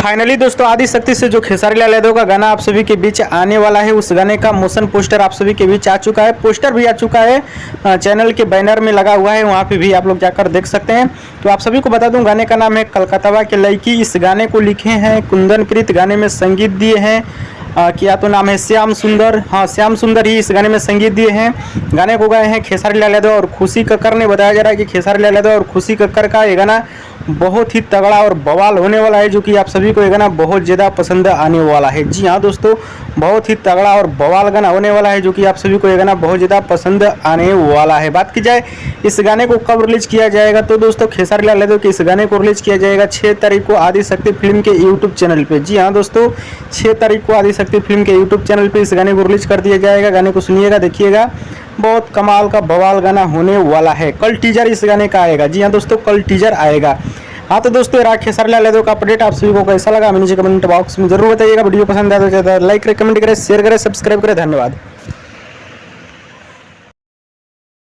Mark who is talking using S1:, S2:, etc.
S1: Finally दोस्तों आदिशक्ति से जो खेसारी लाल यादव का गाना आप सभी के बीच आने वाला है, उस गाने का मोशन पोस्टर आप सभी के बीच आ चुका है। पोस्टर भी आ चुका है, चैनल के बैनर में लगा हुआ है, वहाँ पे भी आप लोग जाकर देख सकते हैं। तो आप सभी को बता दूं, गाने का नाम है कलकत्ता के लड़की। इस गाने को लिखे हैं कुंदन प्रीत, गाने में संगीत दिए हैं क्या तो नाम है श्याम सुंदर। हाँ, श्याम सुंदर ही इस गाने में संगीत दिए हैं। गाने को गाए हैं खेसारी लाल यादव और खुशी कक्कर ने। बताया जा रहा है कि खेसारी लाल यादव और खुशी कक्कर का ये गाना बहुत ही तगड़ा और बवाल होने वाला है, जो कि आप सभी को ये गाना बहुत ज़्यादा पसंद आने वाला है। जी हाँ दोस्तों, बहुत ही तगड़ा और बवाल गाना होने वाला है, जो कि आप सभी को ये गाना बहुत ज़्यादा पसंद आने वाला है। बात की जाए इस गाने को कब रिलीज किया जाएगा, तो दोस्तों खेसारी लाल यादव के इस गाने को रिलीज किया जाएगा 6 तारीख को आदिशक्ति फिल्म के यूट्यूब चैनल पे। जी हाँ दोस्तों, 6 तारीख को आदिशक्ति फिल्म के यूट्यूब चैनल पे इस गाने को रिलीज कर दिया जाएगा। गाने को सुनिएगा, देखिएगा, बहुत कमाल का बवाल गाना होने वाला है। कल टीजर इस गाने का आएगा। जी हाँ दोस्तों, कल टीजर आएगा। हाँ तो दोस्तों, खेसारी लाल यादव का अपडेट आप सभी को कैसा लगा, नीचे कमेंट बॉक्स में जरूर बताइएगा। वीडियो पसंद आया तो लाइक करें, कमेंट करें, शेयर करें, सब्सक्राइब करें। धन्यवाद।